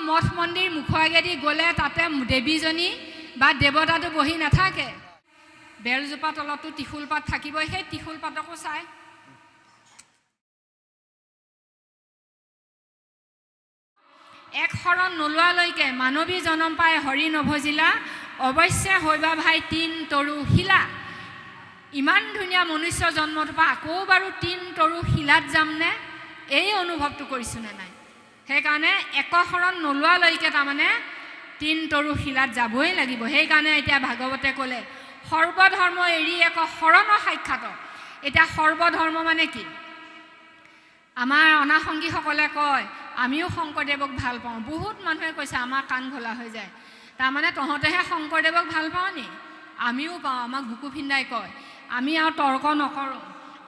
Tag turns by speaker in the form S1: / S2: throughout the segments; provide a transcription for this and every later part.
S1: মঠ মন্দিৰ মুখৰ আগেদি গ'লে তাতে দেৱীজনী বা দেৱতাটো বহি নাথাকে, বেলজোপা তলতো ত্ৰিশূল পাত থাকিবই, সেই ত্ৰিশূল পাতকো চায়। এক শৰণ নোলোৱালৈকে মানৱী জনম পাই হৰি নভজিলা, অৱশ্যে হৈবা ভাই তিন তৰু শিলা। ইমান ধুনীয়া মনুষ্য জন্মটোৰ পৰা আকৌ বাৰু তিন তৰু শিলাত যামনে, এই অনুভৱটো কৰিছোঁ নে নাই? সেইকাৰণে এক শৰণ নোলোৱালৈকে তাৰমানে তিন তৰু শিলাত যাবই লাগিব। সেইকাৰণে এতিয়া ভাগৱতে ক'লে সৰ্বধৰ্ম এৰি এক শৰণ সাক্ষাৎ। এতিয়া সৰ্বধৰ্ম মানে কি? আমাৰ অনাসংগীসকলে কয় আমিও শংকৰদেৱক ভাল পাওঁ। বহুত মানুহে কৈছে আমাৰ কাণ ঘোলা হৈ যায়, তাৰমানে তহঁতেহে শংকৰদেৱক ভাল পাওঁ নি? আমিও পাওঁ। আমাক বুকু ফিন্দাই কয়, আমি আৰু তৰ্ক নকৰোঁ।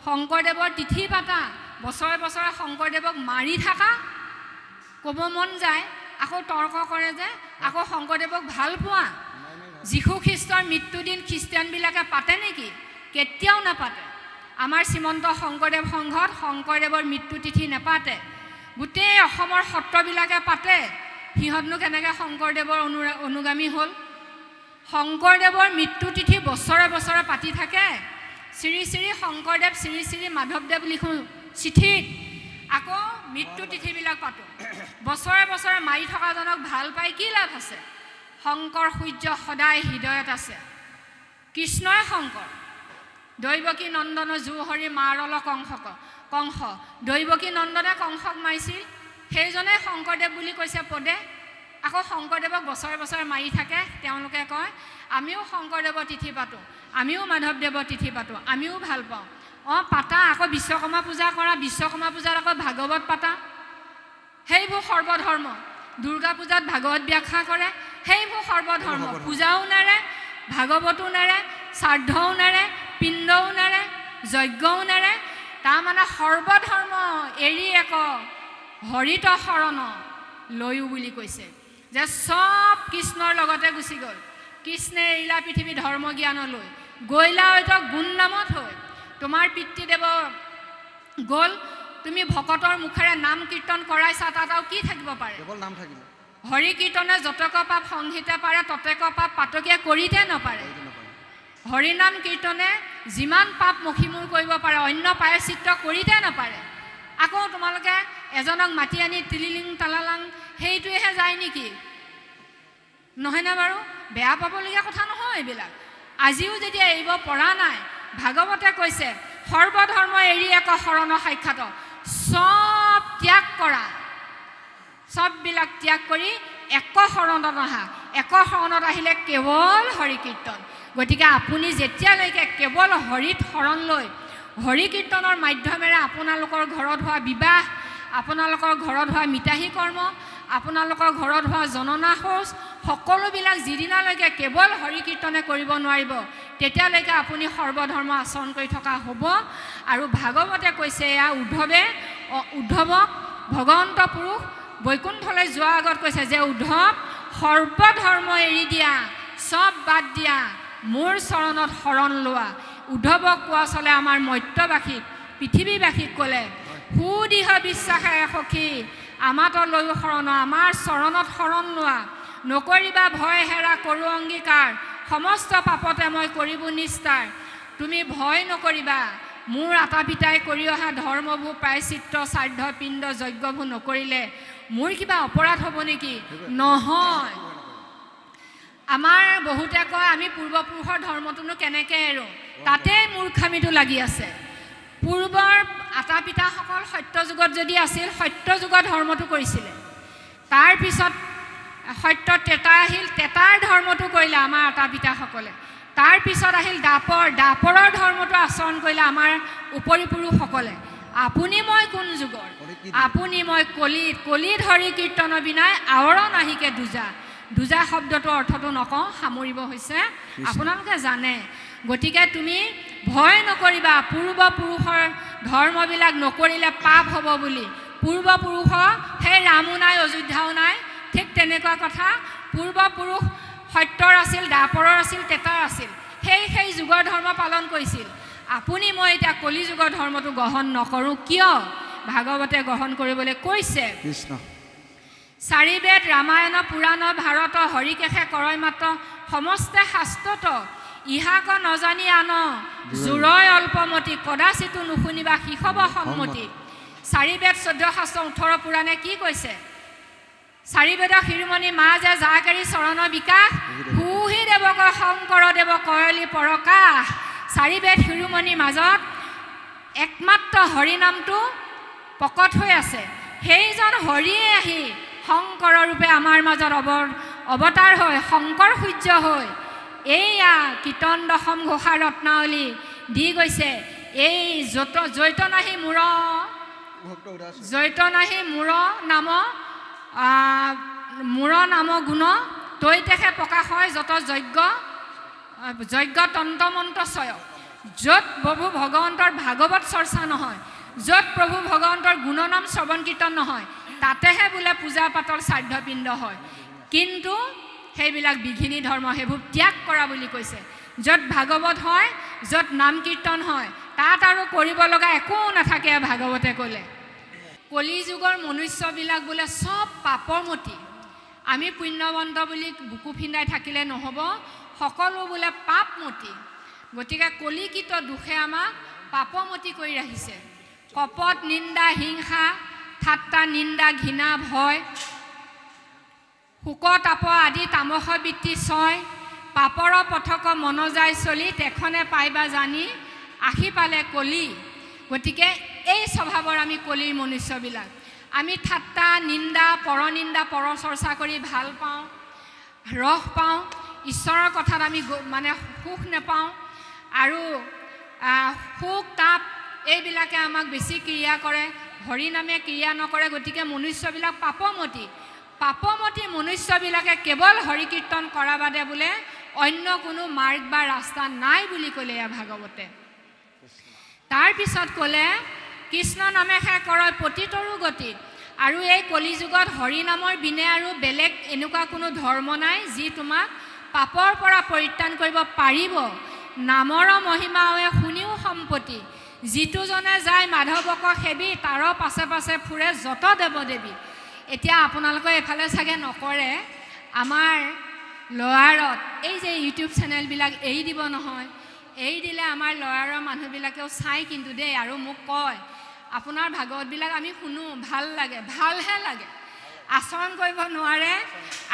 S1: শংকৰদেৱৰ তিথি পাতা, বছৰে বছৰে শংকৰদেৱক মাৰি থাকা, ক'ব মন যায়, আকৌ তৰ্ক কৰে যে আকৌ শংকৰদেৱক ভাল পোৱা। যীশু খ্ৰীষ্টৰ মৃত্যুদিন খ্ৰীষ্টিয়ানবিলাকে পাতে নেকি? কেতিয়াও নাপাতে। আমাৰ শ্ৰীমন্ত শংকৰদেৱ সংঘত শংকৰদেৱৰ মৃত্যু তিথি নেপাতে, গোটেই অসমৰ সত্ৰবিলাকে পাতে। সিহঁতনো কেনেকৈ শংকৰদেৱৰ অনুগামী হ'ল? শংকৰদেৱৰ মৃত্যু তিথি বছৰে বছৰে পাতি থাকে। শ্ৰী শ্ৰী শংকৰদেৱ শ্ৰী শ্ৰী মাধৱদেৱ লিখোঁ চিঠিত, আকৌ মৃত্যু তিথিবিলাক পাতোঁ। বছৰে বছৰে মাৰি থকাজনক ভাল পাই কি লাভ আছে? শংকৰ সূৰ্য সদায় হৃদয়ত আছে। কৃষ্ণই শংকৰ, দৈৱকী নন্দন জুহৰি মাৰল কংস। দৈৱকী নন্দনে কংসক মাৰিছিল, সেইজনে শংকৰদেৱ বুলি কৈছে পদে। আকৌ শংকৰদেৱক বছৰে বছৰে মাৰি থাকে। তেওঁলোকে কয় আমিও শংকৰদেৱৰ তিথি পাতোঁ, আমিও মাধৱদেৱৰ তিথি পাতোঁ, আমিও ভাল পাওঁ। অঁ পাতা, আকৌ বিশ্বকৰ্মা পূজা কৰা, বিশ্বকৰ্মা পূজাত আকৌ ভাগৱত পাতা, সেইবোৰ সৰ্বধৰ্ম। দুৰ্গা পূজাত ভাগৱত ব্যাখ্যা কৰে, সেইবোৰ সৰ্বধৰ্ম। পূজাও নেৰে, ভাগৱতো নেৰে, শ্ৰাদ্ধও নেৰে, পিণ্ডও নেৰে, যজ্ঞও নেৰে। তাৰমানে সৰ্বধৰ্ম এৰি এক হৰিত শৰণ লৈও বুলি কৈছে, যে চব কৃষ্ণৰ লগতে গুচি গ'ল। কৃষ্ণে এৰিলা পৃথিৱী ধৰ্ম জ্ঞানলৈ, গৈলা হয়তো গুণ নামত হৈ। তোমাৰ পিতৃদেৱ গ'ল, তুমি ভকতৰ মুখেৰে নাম কীৰ্তন কৰাইছা, তাত আৰু কি থাকিব পাৰে? কেৱল নাম থাকিব। হৰি কীৰ্তনে যতক পাপ সংহিতে পাৰে, ততেক পাপ পাতকীয়া কৰিতে নপাৰে। হৰিনাম কীৰ্তনে যিমান পাপ মষিমূৰ কৰিব পাৰে, অন্য প্ৰায়শ্চিত্ত কৰিতে নাপাৰে। আকৌ তোমালোকে এজনক মাতি আনি তিলিলিং তালালাং সেইটোৱেহে যায় নেকি? নহয়নে বাৰু? বেয়া পাবলগীয়া কথা নহয় এইবিলাক। আজিও যেতিয়া এৰিব পৰা নাই, ভাগৱতে কৈছে সৰ্বধৰ্ম এৰি এক শৰণ সাক্ষাৎ। চব ত্যাগ কৰা, চববিলাক ত্যাগ কৰি এক শৰণত আহা। এক শৰণত আহিলে কেৱল হৰি কীৰ্তন। গতিকে আপুনি যেতিয়ালৈকে কেৱল হৰিত শৰণ লৈ হৰি কীৰ্তনৰ মাধ্যমেৰে আপোনালোকৰ ঘৰত হোৱা বিবাহ, আপোনালোকৰ ঘৰত হোৱা মিতাহী কৰ্ম, আপোনালোকৰ ঘৰত হোৱা জননা শৌচ, সকলোবিলাক যিদিনালৈকে কেৱল হৰি কীৰ্তনে কৰিব নোৱাৰিব, তেতিয়ালৈকে আপুনি সৰ্বধৰ্ম আচৰণ কৰি থকা হ'ব। আৰু ভাগৱতে কৈছে এয়া উদ্ধৱক ভগৱন্ত পুৰুষ বৈকুণ্ঠলৈ যোৱাৰ আগত কৈছে যে উদ্ধৱ সৰ্বধৰ্ম এৰি দিয়া, চব বাদ দিয়া, মোৰ চৰণত শৰণ লোৱা। উদ্ধৱক কোৱা চলে আমাৰ মৰ্ত্যবাসীক, পৃথিৱীবাসীক ক'লে সুদৃঢ় বিশ্বাসেৰে সখী আমাতো লৈও শৰণ, আমাৰ চৰণত শৰণ লোৱা। নকৰিবা ভয় হেৰা কৰোঁ অংগীকাৰ, সমস্ত পাপতে মই কৰিব নিস্তাৰ। তুমি ভয় নকৰিবা, মোৰ আটা পিতাই কৰি অহা ধৰ্মবোৰ প্ৰায়শ্চিত্ত শ্ৰাদ্ধ পিণ্ড যজ্ঞবোৰ নকৰিলে মোৰ কিবা অপৰাধ হ'ব নেকি? নহয়। আমাৰ বহুতে কয় আমি পূৰ্বপুৰুষৰ ধৰ্মটোনো কেনেকৈ এৰোঁ, তাতেই মূৰ্খামিটো লাগি আছে। পূৰ্বৰ আটা পিতাসকল সত্য যুগত যদি আছিল, সত্য যুগৰ ধৰ্মটো কৰিছিলে। তাৰপিছত সত্য ত্ৰেতা আহিল, ত্ৰেতাৰ ধৰ্মটো কৰিলে আমাৰ আটা পিতাসকলে। তাৰপিছত আহিল দাপৰৰ ধৰ্মটো আচৰণ কৰিলে আমাৰ উপৰি পুৰুষসকলে। আপুনি মই কোন যুগৰ? আপুনি মই কলিত হৰি কীৰ্তন বিনাই আৱৰণ আহিকে দুজা শব্দটোৰ অৰ্থটো নকওঁ, সামৰিব হৈছে, আপোনালোকে জানে। গতিকে তুমি ভয় নকৰিবা, পূৰ্বপুৰুষৰ ধৰ্মবিলাক নকৰিলে পাপ হ'ব বুলি। পূৰ্বপুৰুষ সেই ৰামো নাই, অযোধ্যাও নাই, ঠিক তেনেকুৱা কথা। পূৰ্বপুৰুষ সত্যৰ আছিল, দাপৰৰ আছিল, ত্ৰেতাৰ আছিল, সেই যুগৰ ধৰ্ম পালন কৰিছিল। আপুনি মই এতিয়া কলি যুগৰ ধৰ্মটো গ্ৰহণ নকৰোঁ কিয়? ভাগৱতে গ্ৰহণ কৰিবলৈ কৈছে। কৃষ্ণ চাৰিবেদ ৰামায়ণ পুৰাণ ভাৰত হৰিকেশে কৰয় মাত্ৰ সমস্তে শাস্ত্ৰত ইহাক নজানি আন জোৰয় অল্পমতি কদাচিতো নুশুনিবা শিশৱ সন্মতি। চাৰিবেদ 14 শাস্ত্ৰ 18 পুৰাণে কি কৈছে? চাৰিবেদৰ শিৰোমণি মা যে যাকাৰী চৰণ বিকাশ সুহি দেৱক শংকৰ দেৱ কয়লি পৰকাশ। চাৰিবেদ শিৰোমণিৰ মাজত একমাত্ৰ হৰি নামটো প্ৰকট হৈ আছে। সেইজন হৰিয়ে আহি শংকৰ ৰূপে আমাৰ মাজত অৱতাৰ হৈ শংকৰ সূৰ্য হৈ এইয়া কীৰ্তন দশম ঘোষা ৰত্নাৱলী দি গৈছে। এই জৈতনাহী মূৰ নাম গুণ তৈতেহে প্ৰকাশ হয় যত যজ্ঞ তন্ত্ৰ মন্ত্ৰ চয়। য'ত প্ৰভু ভগৱন্তৰ ভাগৱত চৰ্চা নহয়, য'ত প্ৰভু ভগৱন্তৰ গুণনাম শ্ৰৱণ কীৰ্তন নহয়, তাতেহে বোলে পূজা পাতল শ্ৰাদ্ধ পিণ্ড হয়। কিন্তু সেইবিলাক বিঘিনী ধৰ্ম, সেইবোৰ ত্যাগ কৰা বুলি কৈছে। য'ত ভাগৱত হয়, য'ত নাম কীৰ্তন হয়, তাত আৰু কৰিব লগা একো নাথাকে। ভাগৱতে ক'লে কলি যুগৰ মনুষ্যবিলাক বোলে চব পাপৰমতি। আমি পুণ্যৱন্ত বুলি বুকু ফিন্দাই থাকিলে নহ'ব, সকলো বোলে পাপমতি। গতিকে কলিকিত দুখে আমাক পাপমতি কৰি ৰাখিছে। কপট নিন্দা হিংসা ঠাট্টা নিন্দা ঘৃণা ভয় শোক তাপ আদি তামস বৃত্তি ছয়। পাপৰ পথক মন যায় চলি তেখনে পাইবা জানি আহি পালে কলি। গতিকে এই স্বভাৱৰ আমি কলিৰ মনুষ্যবিলাক। আমি ঠাট্টা নিন্দা পৰনিন্দা পৰচৰ্চা কৰি ভাল পাওঁ, ৰস পাওঁ। ঈশ্বৰৰ কথাত আমি মানে সুখ নাপাওঁ। আৰু শোক তাপ এইবিলাকে আমাক বেছি ক্ৰিয়া কৰে, হৰি নামে ক্ৰিয়া নকৰে। গতিকে মনুষ্যবিলাক পাপমতি। পাপমতি মনুষ্যবিলাকে কেৱল হৰি কীৰ্তন কৰা বাদে বোলে অন্য কোনো মাৰ্গ বা ৰাস্তা নাই বুলি ক'লে এয়া ভাগৱতে। তাৰপিছত ক'লে কৃষ্ণ নামেহে কৰয় পতিতৰো গতি। আৰু এই কলিযুগত হৰি নামৰ বিনে আৰু বেলেগ এনেকুৱা কোনো ধৰ্ম নাই যি তোমাক পাপৰ পৰা পৰিত্ৰাণ কৰিব পাৰিব। নামৰ মহিমাৱে শুনিও সম্পত্তি। যিটোজনে যায় মাধৱক সেবি তাৰ পাছে পাছে ফুৰে যত দেৱ দেৱী। এতিয়া আপোনালোকে এফালে চাগে নকৰে, আমাৰ লৱাৰত এই যে ইউটিউব চেনেলবিলাক এৰি দিব নহয়, এৰি দিলে আমাৰ লৱাৰৰ মানুহবিলাকেও চাই কিন্তু দেই, আৰু মোক কয় আপোনাৰ ভাগৱতবিলাক আমি শুনো, ভাল লাগে, ভালহে লাগে। আচৰণ কৰিব নোৱাৰে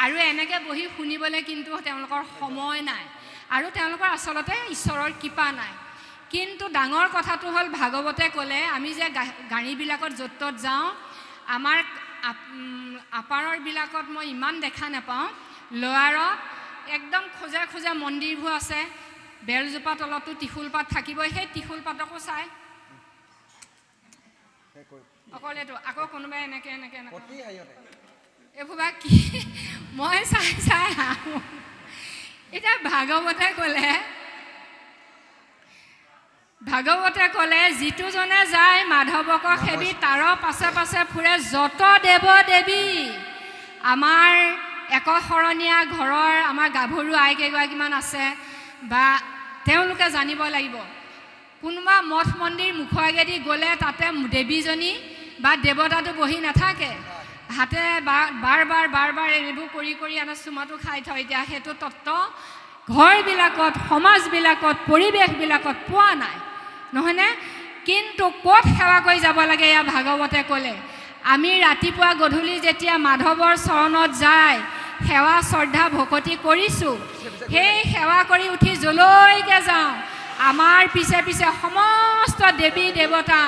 S1: আৰু এনেকৈ বহি শুনিবলৈ কিন্তু তেওঁলোকৰ সময় নাই, আৰু তেওঁলোকৰ আচলতে ঈশ্বৰৰ কৃপা নাই। কিন্তু ডাঙৰ কথাটো হ'ল ভাগৱতে ক'লে আমি যে গাড়ীবিলাকত য'ত ত'ত যাওঁ, আমাৰ আপাৰৰবিলাকত মই ইমান দেখা নাপাওঁ, লৱাৰত একদম খোজে খোজে মন্দিৰবোৰ আছে। বেলজোপা তলতো ত্ৰিশূল পাত থাকিবই, সেই ত্ৰিশূল পাতকো চাই অকলেতো আকৌ কোনোবাই এনেকৈ এইবোৰ কি মই চাই চাই আহোঁ। এতিয়া ভাগৱতে ক'লে যিটোজনে যায় মাধৱক সেবি তাৰ পাছে পাছে ফুৰে যত দেৱ দেৱী। আমাৰ একশৰণীয়া ঘৰৰ আমাৰ গাভৰু আইকেইগৰাকীমান আছে, বা তেওঁলোকে জানিব লাগিব কোনোবা মঠ মন্দিৰ মুখৰ আগেদি গ'লে তাতে দেৱীজনী বা দেৱতাটো বহি নাথাকে, হাতে বাৰ বাৰ এইবোৰ কৰি কৰি আমাৰ চুমাটো খাই থয়। এতিয়া সেইটো তত্ত্ব ঘৰবিলাকত সমাজবিলাকত পৰিৱেশবিলাকত পোৱা নাই, নহয়নে? কিন্তু ক'ত সেৱা কৰি যাব লাগে এয়া ভাগৱতে ক'লে। আমি ৰাতিপুৱা গধূলি যেতিয়া মাধৱৰ চৰণত যায় সেৱা শ্ৰদ্ধা ভকতি কৰিছোঁ, সেই সেৱা কৰি উঠি যলৈকে যাওঁ আমাৰ পিছে পিছে সমস্ত দেৱী দেৱতা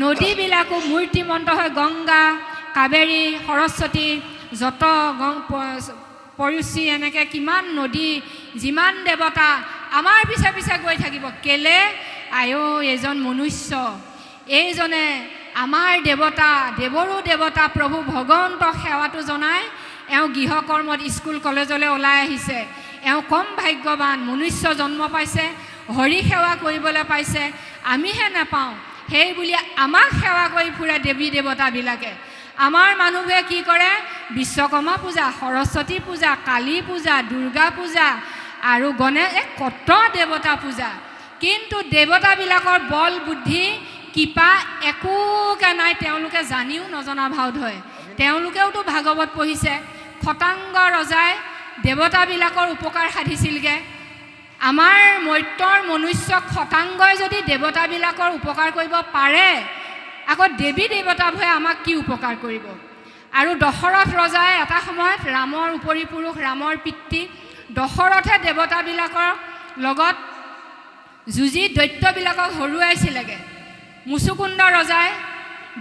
S1: নদীবিলাকো মূৰ্তিমন্ত হৈ গংগা কাবেৰী সৰস্বতী যত পৰুচি এনেকৈ কিমান নদী যিমান দেৱতা আমাৰ পিছে পিছে গৈ থাকিব। কেলে? আয়ো এজন মনুষ্য, এইজনে আমাৰ দেৱতা দেৱৰো দেৱতা প্ৰভু ভগৱন্তক সেৱাটো জনাই এওঁ গৃহকৰ্মত স্কুল কলেজলৈ ওলাই আহিছে। এওঁ কম ভাগ্যৱান, মনুষ্য জন্ম পাইছে, হৰি সেৱা কৰিবলৈ পাইছে, আমিহে নাপাওঁ। সেই বুলি আমাক সেৱা কৰি ফুৰে দেৱী দেৱতাবিলাকে। আমাৰ মানুহবোৰে কি কৰে? বিশ্বকৰ্মা পূজা, সৰস্বতী পূজা, কালী পূজা, দুৰ্গা পূজা আৰু গণেশ কত দেৱতা পূজা, কিন্তু দেৱতাবিলাকৰ বল বুদ্ধি কৃপা একোকে নাই। তেওঁলোকে জানিও নজনা ভাও ধৰে। তেওঁলোকেওতো ভাগৱত পঢ়িছে। খটাংগ ৰজাই দেৱতাবিলাকৰ উপকাৰ সাধিছিলগৈ। আমাৰ মৰ্ত্যৰ মনুষ্য খটাংগই যদি দেৱতাবিলাকৰ উপকাৰ কৰিব পাৰে, আকৌ দেৱী দেৱতাবোৰে আমাক কি উপকাৰ কৰিব? আৰু দশৰথ ৰজাই এটা সময়ত ৰামৰ উপৰি পুৰুষ, ৰামৰ পিতৃ দশৰথে দেৱতাবিলাকৰ লগত যুঁজি দৈত্যবিলাকক হৰুৱাইছিলেগৈ। মুচুকুন্দ ৰজাই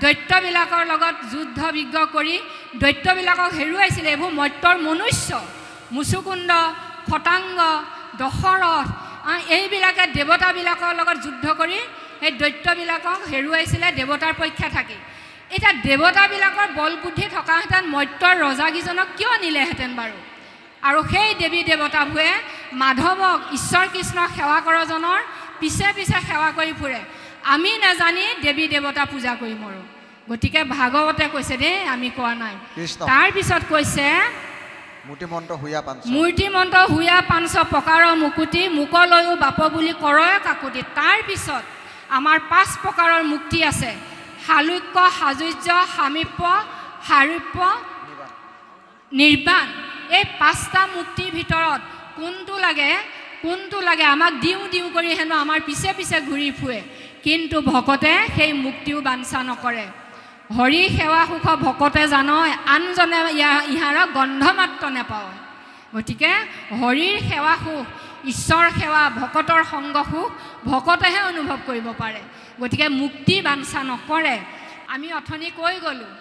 S1: দৈত্যবিলাকৰ লগত যুদ্ধ বিগ্ৰহ কৰি দৈত্যবিলাকক হেৰুৱাইছিলে। এইবোৰ মৰ্ত্যৰ মনুষ্য। মুচুকুন্দ, খটাংগ, দশৰথ এইবিলাকে দেৱতাবিলাকৰ লগত যুদ্ধ কৰি সেই দৈত্যবিলাকক হেৰুৱাইছিলে দেৱতাৰ পক্ষে থাকি। এতিয়া দেৱতাবিলাকৰ বল বুদ্ধি থকাহেঁতেন মৰ্ত্যৰ ৰজাকেইজনক কিয় নিলেহেঁতেন বাৰু? আৰু সেই দেৱী দেৱতাবোৰে মাধৱক, ঈশ্বৰ কৃষ্ণক সেৱা কৰাজনৰ পিছে পিছে সেৱা কৰি ফুৰে। আমি নাজানি দেৱী দেৱতা পূজা কৰি মৰোঁ। গতিকে ভাগৱতে কৈছে দেই, আমি কোৱা নাই। তাৰপিছত কৈছে মূৰ্তিমন্ত হুয়া পাঞ্চ প্ৰকাৰৰ মুকুতি, মুকলৈও বাপ বুলি কৰয় কাকুতি। তাৰপিছত আমাৰ 5 প্ৰকাৰৰ মুক্তি আছে। শালুক্য, সাজুৰ্য, সামীপ্য, সাৰূপ্য, নিৰ্বাণ। এই 5টা মুক্তিৰ ভিতৰত কোনটো লাগে আমাক দিওঁ দিওঁ কৰি হেনো আমাৰ পিছে পিছে ঘূৰি ফুৰে। কিন্তু ভকতে সেই মুক্তিও বাঞ্ছা নকৰে। হৰি সেৱা সুখ ভকতে জানয়, আনজনে ইহাৰক গন্ধ মাত্ৰ নেপায়। গতিকে হৰিৰ সেৱা সুখ, ঈশ্বৰ সেৱা, ভকতৰ সংগ সুখ ভকতেহে অনুভৱ কৰিব পাৰে। গতিকে মুক্তি বাঞ্ছা নকৰে। আমি অথনি কৈ গ'লোঁ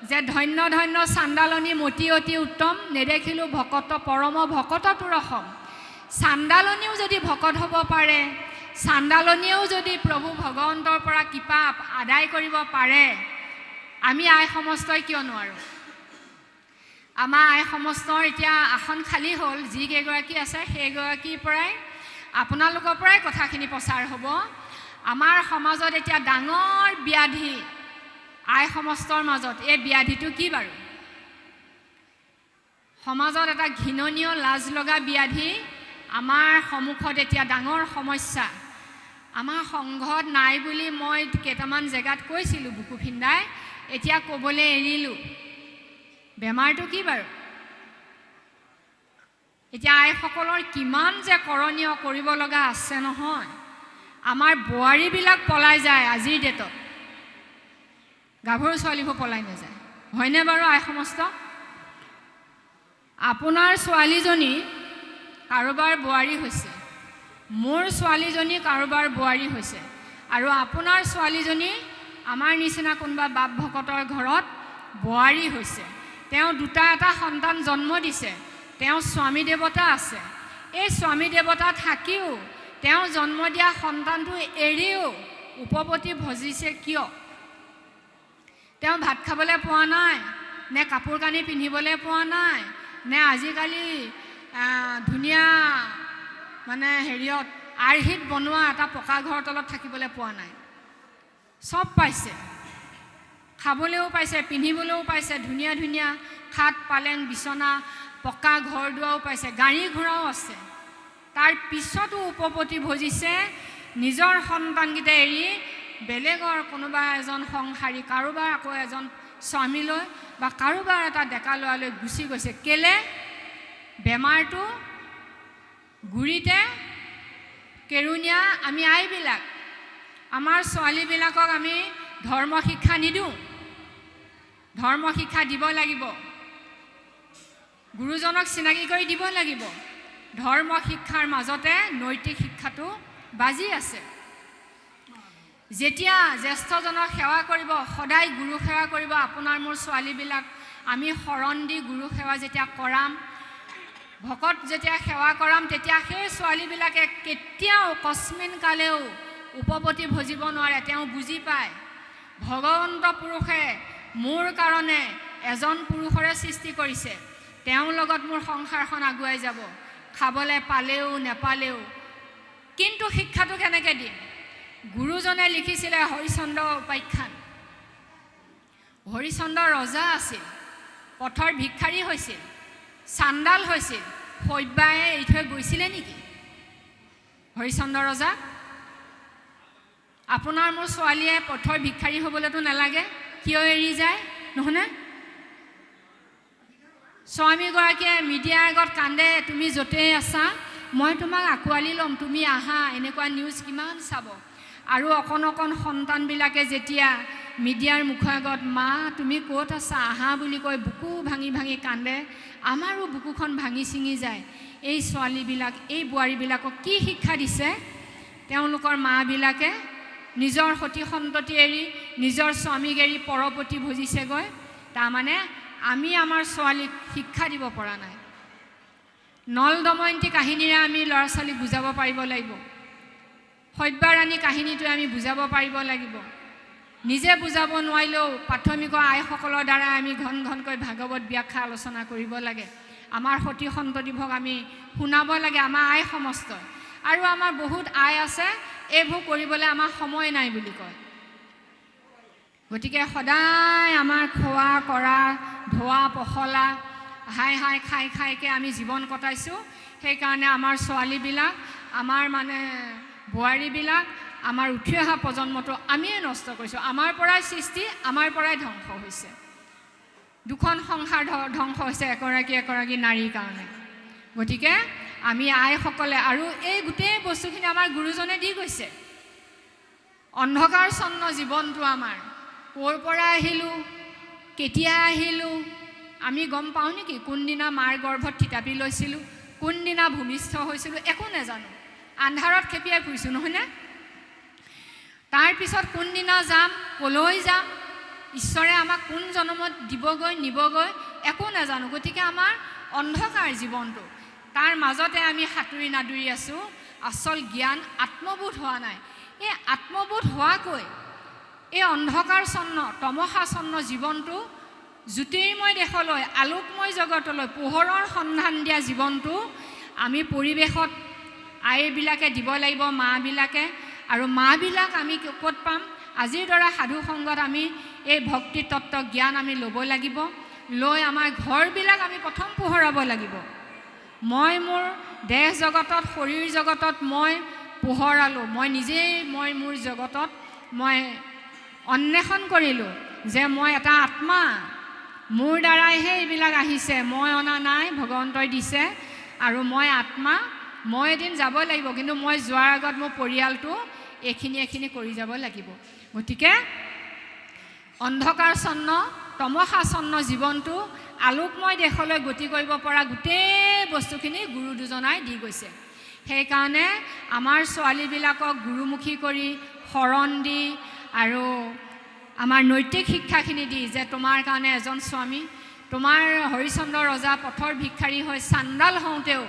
S1: যে ধন্য ধন্য চাণ্ডালনী মতি অতি উত্তম, নেদেখিলোঁ ভকত পৰম ভকত তোৰ ৰসম। চাণ্ডালনীও যদি ভকত হ'ব পাৰে, চাণ্ডালনীয়েও যদি প্ৰভু ভগৱন্তৰ পৰা কৃপা আদায় কৰিব পাৰে, আমি আই সমস্তই কিয় নোৱাৰোঁ? আমাৰ আই সমস্তৰ এতিয়া আসন খালী হ'ল। যিকেইগৰাকী আছে সেইগৰাকীৰ পৰাই, আপোনালোকৰ পৰাই কথাখিনি প্ৰচাৰ হ'ব। আমাৰ সমাজত এতিয়া ডাঙৰ ব্যাধি আই সমস্তৰ মাজত। এই ব্যাধিটো কি বাৰু? সমাজত এটা ঘৃণনীয় লাজ লগা ব্যাধি আমাৰ সন্মুখত এতিয়া ডাঙৰ সমস্যা। আমাৰ সংঘত নাই বুলি মই কেইটামান জেগাত কৈছিলোঁ বুকু ফিন্দাই, এতিয়া ক'বলৈ এৰিলোঁ। বেমাৰটো কি বাৰু? এতিয়া আইসকলৰ কিমান যে কৰণীয় কৰিব লগা আছে নহয়। আমাৰ বোৱাৰীবিলাক পলাই যায় আজিৰ ডেটত, গাভৰু ছোৱালীবোৰ পলাই নাযায়। হয়নে বাৰু আই সমস্ত? আপোনাৰ ছোৱালীজনী কাৰোবাৰ বোৱাৰী হৈছে, মোৰ ছোৱালীজনী কাৰোবাৰ বোৱাৰী হৈছে, আৰু আপোনাৰ ছোৱালীজনী আমাৰ নিচিনা কোনোবা বাপ ভকতৰ ঘৰত বোৱাৰী হৈছে। তেওঁ দুটা এটা সন্তান জন্ম দিছে, তেওঁ স্বামী দেৱতা আছে। এই স্বামী দেৱতা থাকিও তেওঁ জন্ম দিয়া সন্তানটো এৰিও উপপতি ভজিছে কিয়? তেওঁ ভাত খাবলৈ পোৱা নাই, নে কাপোৰ কানি পিন্ধিবলৈ পোৱা নাই, নে আজিকালি ধুনীয়া মানে হেৰিয়ত আৰ্হিত বনোৱা এটা পকা ঘৰৰ তলত থাকিবলৈ পোৱা নাই? চব পাইছে, খাবলৈও পাইছে, পিন্ধিবলৈও পাইছে, ধুনীয়া ধুনীয়া খাট পালেং বিচনা পকা ঘৰ দুৱাৰো পাইছে, গাড়ী ঘোঁৰাও আছে। তাৰ পিছতো উপপতি ভজিছে নিজৰ সন্তানকেইটা এৰি বেলেগৰ কোনোবা এজন সংসাৰী, কাৰোবাৰ আকৌ এজন স্বামীলৈ বা কাৰোবাৰ এটা ডেকা ল'ৰালৈ গুচি গৈছে। কেলে? বেমাৰটো গুৰিতে কেৰুণীয়া। আমি আইবিলাক, আমাৰ ছোৱালীবিলাকক আমি ধৰ্ম শিক্ষা নিদিওঁ। ধৰ্ম শিক্ষা দিব লাগিব, গুৰুজনক চিনাকি কৰি দিব লাগিব। ধৰ্ম শিক্ষাৰ মাজতে নৈতিক শিক্ষাটো বাজি আছে। যেতিয়া জ্যেষ্ঠজনক সেৱা কৰিব, সদায় গুৰু সেৱা কৰিব। আপোনাৰ মোৰ ছোৱালীবিলাক আমি শৰণ দি গুৰু সেৱা যেতিয়া কৰাম, ভকত যেতিয়া সেৱা কৰাম, তেতিয়া সেই ছোৱালীবিলাকে কেতিয়াও কস্মিন কালেও উপপতি ভজিব নোৱাৰে। তেওঁ বুজি পায় ভগৱন্ত পুৰুষে মোৰ কাৰণে এজন পুৰুষৰে সৃষ্টি কৰিছে, তেওঁৰ লগত মোৰ সংসাৰখন আগুৱাই যাব, খাবলৈ পালেও নেপালেও। কিন্তু শিক্ষাটো কেনেকৈ দিম? গুৰুজনে লিখিছিলে হৰিচন্দ্ৰ উপাখ্যান। হৰিচন্দ্ৰ ৰজা আছিল, পথৰ ভিক্ষাৰী হৈছিল, চাণ্ডাল হৈছিল। শৈব্যায়ে এৰি থৈ গৈছিলে নেকি হৰিচন্দ্ৰ ৰজা? আপোনাৰ মোৰ ছোৱালীয়ে পথৰ ভিক্ষাৰী হ'বলৈতো নালাগে, কিয় এৰি যায় নহয়নে? স্বামীগৰাকীয়ে মিডিয়াৰ আগত কান্দে, তুমি য'তেই আছা মই তোমাক আঁকোৱালি ল'ম, তুমি আহা, এনেকুৱা নিউজ কিমান চাব। আৰু অকণ অকণ সন্তানবিলাকে যেতিয়া মিডিয়াৰ মুখৰ আগত মা তুমি ক'ত আছা আহা বুলি কৈ বুকু ভাঙি ভাঙি কান্দে, আমাৰো বুকুখন ভাঙি ছিঙি যায়। এই ছোৱালীবিলাক, এই বোৱাৰীবিলাকক কি শিক্ষা দিছে তেওঁলোকৰ মাবিলাকে? নিজৰ সতী সন্ততি এৰি, নিজৰ স্বামীক এৰি পৰপতি ভজিছেগৈ। তাৰমানে আমি আমাৰ ছোৱালীক শিক্ষা দিব পৰা নাই। নল দময়ন্তী কাহিনীৰে আমি ল'ৰা ছোৱালীক বুজাব পাৰিব লাগিব। সব্যাৰাণী কাহিনীটোৱে আমি বুজাব পাৰিব লাগিব। নিজে বুজাব নোৱাৰিলেও প্ৰাথমিকৰ আইসকলৰ দ্বাৰা আমি ঘন ঘনকৈ ভাগৱত ব্যাখ্যা আলোচনা কৰিব লাগে। আমাৰ সতী সন্ততিভক আমি শুনাব লাগে, আমাৰ আই সমস্ত। আৰু আমাৰ বহুত আই আছে এইবোৰ কৰিবলৈ আমাৰ সময় নাই বুলি কয়। গতিকে সদায় আমাৰ খোৱা কৰা, ধোৱা পখলা, হাই হাই খাই খাইকৈ আমি জীৱন কটাইছোঁ। সেইকাৰণে আমাৰ ছোৱালীবিলাক, আমাৰ মানে বোৱাৰীবিলাক, আমাৰ উঠি অহা প্ৰজন্মটো আমিয়ে নষ্ট কৰিছোঁ। আমাৰ পৰাই সৃষ্টি, আমাৰ পৰাই ধ্বংস হৈছে। দুখন সংসাৰ ধ্বংস হৈছে এগৰাকী এগৰাকী নাৰীৰ কাৰণে। গতিকে আমি আইসকলে, আৰু এই গোটেই বস্তুখিনি আমাৰ গুৰুজনে দি গৈছে। অন্ধকাৰচ্ছন্ন জীৱনটো আমাৰ ক'ৰ পৰা আহিলোঁ, কেতিয়া আহিলোঁ আমি গম পাওঁ নেকি? কোনদিনা মাৰ গৰ্ভত থিতাপি লৈছিলোঁ, কোনদিনা ভূমিষ্ঠ হৈছিলোঁ, একো নাজানো। আন্ধাৰত খেপিয়াই ফুৰিছোঁ নহয়নে? তাৰপিছত কোনদিনা যাম, ক'লৈ যাম, ঈশ্বৰে আমাক কোন জন্মত দিবগৈ নিবগৈ একো নাজানো। গতিকে আমাৰ অন্ধকাৰ জীৱনটো, তাৰ মাজতে আমি সাঁতুৰি নাদুৰি আছোঁ। আচল জ্ঞান আত্মবোধ হোৱা নাই। এই আত্মবোধ হোৱাকৈ এই অন্ধকাৰচ্ছন্ন তমসাচ্ছন্ন জীৱনটো জ্যোতিৰ্ময় দেশলৈ, আলোকময় জগতলৈ পোহৰৰ সন্ধান দিয়া জীৱনটো আমি পৰিৱেশত আইবিলাকে দিব লাগিব, মাবিলাকে। আৰু মাবিলাক আমি ক'ত পাম? আজিৰ দৰে সাধু সংগত আমি এই ভক্তি তত্ত্ব জ্ঞান আমি ল'ব লাগিব। লৈ আমাৰ ঘৰবিলাক আমি প্ৰথম পোহৰাব লাগিব। মই মোৰ দেহ জগতত, শৰীৰ জগতত মই পোহৰালোঁ। মই নিজেই মোৰ জগতত মই অন্বেষণ কৰিলোঁ যে মই এটা আত্মা, মোৰ দ্বাৰাইহে এইবিলাক আহিছে, মই অনা নাই, ভগৱন্তই দিছে। আৰু মই আত্মা, মই এদিন যাব লাগিব, কিন্তু মই যোৱাৰ আগত মোৰ পৰিয়ালটো এইখিনি কৰি যাব লাগিব। গতিকে অন্ধকাৰচ্ছন্ন তমসাচ্ছন্ন জীৱনটো আলোকময় দেশলৈ গতি কৰিব পৰা গোটেই বস্তুখিনি গুৰু দুজনাই দি গৈছে। সেইকাৰণে আমাৰ ছোৱালীবিলাকক গুৰুমুখী কৰি শৰণ দি আৰু আমাৰ নৈতিক শিক্ষাখিনি দি যে তোমাৰ কাৰণে এজন স্বামী, তোমাৰ হৰিচন্দ্ৰ ৰজা পথৰ ভিক্ষাৰী হৈ চাণ্ডাল হওঁতেও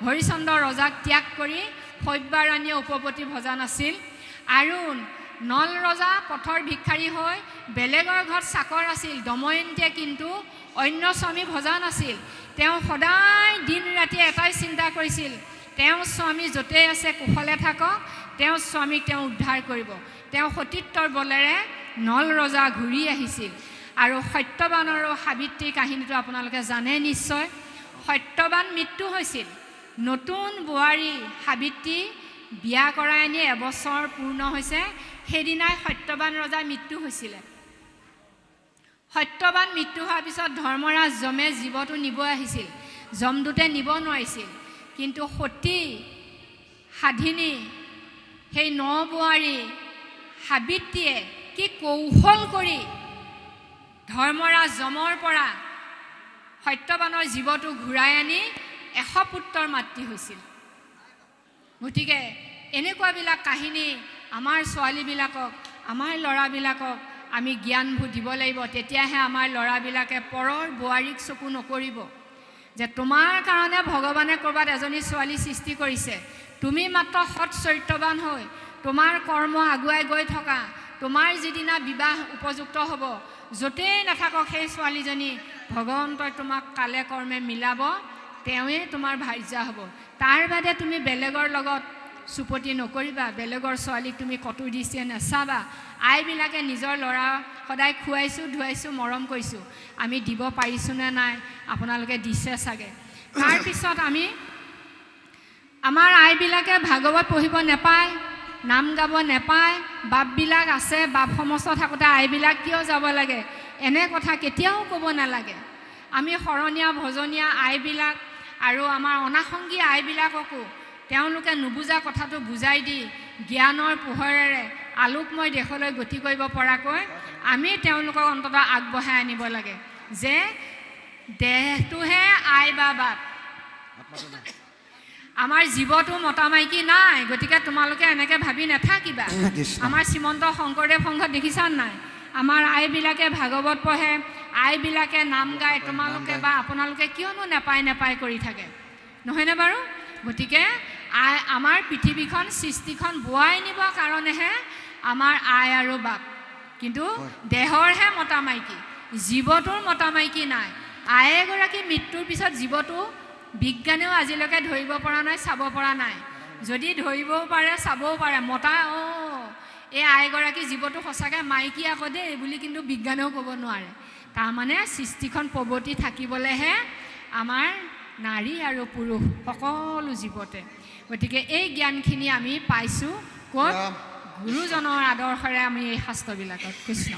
S1: হৰিচন্দ্ৰ ৰজাক ত্যাগ কৰি সব্যাৰাণীয়ে উপপতি ভজা নাছিল। আৰু নল ৰজা পথৰ ভিক্ষাৰী হৈ বেলেগৰ ঘৰত চাকৰ আছিল। দময়ন্তীয়ে কিন্তু অন্য স্বামী ভজা নাছিল। তেওঁ সদায় দিন ৰাতি এটাই চিন্তা কৰিছিল, তেওঁ স্বামী য'তেই আছে কুশলে থাকক, তেওঁ স্বামীক তেওঁ উদ্ধাৰ কৰিব। তেওঁ সতীত্বৰ বলেৰে নল ৰজা ঘূৰি আহিছিল। আৰু সত্যবান আৰু সাবিত্ৰীৰ কাহিনীটো আপোনালোকে জানে নিশ্চয়। সত্যবান মৃত্যু হৈছিল। নতুন বোৱাৰী সাবিত্ৰী বিয়া কৰাই আনি এবছৰ পূৰ্ণ হৈছে, সেইদিনাই সত্যবান ৰজাৰ মৃত্যু হৈছিলে। সত্যবান মৃত্যু হোৱাৰ পিছত ধৰ্মৰাজ যমে জীৱটো নিব আহিছিল। যমদূতে নিব নোৱাৰিছিল। কিন্তু সতী সাধিনী সেই নবোৱাৰী সাবিত্ৰীয়ে কি কৌশল কৰি ধৰ্মৰাজ যমৰ পৰা সত্যবানৰ জীৱটো ঘূৰাই আনি 100 পুত্ৰৰ মাতৃ হৈছিল। গতিকে এনেকুৱাবিলাক কাহিনী আমাৰ ছোৱালীবিলাকক, আমাৰ ল'ৰাবিলাকক আমি জ্ঞানবোৰ দিব লাগিব। তেতিয়াহে আমাৰ ল'ৰাবিলাকে পৰৰ বোৱাৰীক চকু নকৰিব যে তোমাৰ কাৰণে ভগৱানে ক'ৰবাত এজনী ছোৱালী সৃষ্টি কৰিছে, তুমি মাত্ৰ সৎ চৰিত্ৰৱান হৈ তোমাৰ কৰ্ম আগুৱাই গৈ থকা, তোমাৰ যিদিনা বিবাহ উপযুক্ত হ'ব, য'তেই নাথাকক সেই ছোৱালীজনী ভগৱন্তই তোমাক কালে কৰ্মে মিলাব, তেওঁৱে তোমাৰ ভাৰ্যা হ'ব। তাৰ বাদে তুমি বেলেগৰ লগত চুপতি নকৰিবা, বেলেগৰ ছোৱালীক তুমি কটু দৃষ্টিৰে নাচাবা। আইবিলাকে নিজৰ ল'ৰা সদায় খুৱাইছোঁ, ধুৱাইছোঁ, মৰম কৰিছোঁ, আমি দিব পাৰিছোঁ নে নাই আপোনালোকে দিছে চাগে। তাৰপিছত আমাৰ আইবিলাকে ভাগৱত পঢ়িব নেপায়, নাম গাব নেপায়, বাপবিলাক আছে, বাপ সমস্ত থাকোঁতে আইবিলাক কিয় যাব লাগে, এনে কথা কেতিয়াও ক'ব নালাগে। আমি শৰণীয়া ভজনীয়া আইবিলাক আৰু আমাৰ অনাসংগী আইবিলাককো তেওঁলোকে নুবুজা কথাটো বুজাই দি জ্ঞানৰ পোহৰেৰে আলোকময় দেশলৈ গতি কৰিব পৰাকৈ আমি তেওঁলোকক অন্ততঃ আগবঢ়াই আনিব লাগে যে দেহটোহে আই বা বাপ, আমাৰ জীৱটো মতা মাইকী নাই। গতিকে তোমালোকে এনেকৈ ভাবি নাথাকিবা। আমাৰ শ্ৰীমন্ত শংকৰদেৱ সংঘত দেখিছা নাই, আমাৰ আইবিলাকে ভাগৱত পঢ়ে, আইবিলাকে নাম গায়, তোমালোকে বা আপোনালোকে কিয়নো নেপায় কৰি থাকে, নহয়নে বাৰু? গতিকে আমাৰ পৃথিৱীখন সৃষ্টিখন বোৱাই নিবৰ কাৰণেহে আমাৰ আই আৰু বাপ, কিন্তু দেহৰহে মতা মাইকী, জীৱটোৰ মতা মাইকী নাই। আই এগৰাকী মৃত্যুৰ পিছত জীৱটো বিজ্ঞানেও আজিলৈকে ধৰিব পৰা নাই, চাব পৰা নাই। যদি ধৰিবও পাৰে, চাবও পাৰে, মতা এই আইগৰাকী জীৱটো সঁচাকৈ মাইকী আকৌ দেই বুলি কিন্তু বিজ্ঞানেও ক'ব নোৱাৰে। তাৰমানে সৃষ্টিখন প্ৰৱৰ্তি থাকিবলৈহে আমাৰ নাৰী আৰু পুৰুষ সকলো জীৱতে। গতিকে এই জ্ঞানখিনি আমি পাইছোঁ ক'ত? গুৰুজনৰ আদৰ্শৰে আমি এই শাস্ত্ৰবিলাকত। কৃষ্ণ।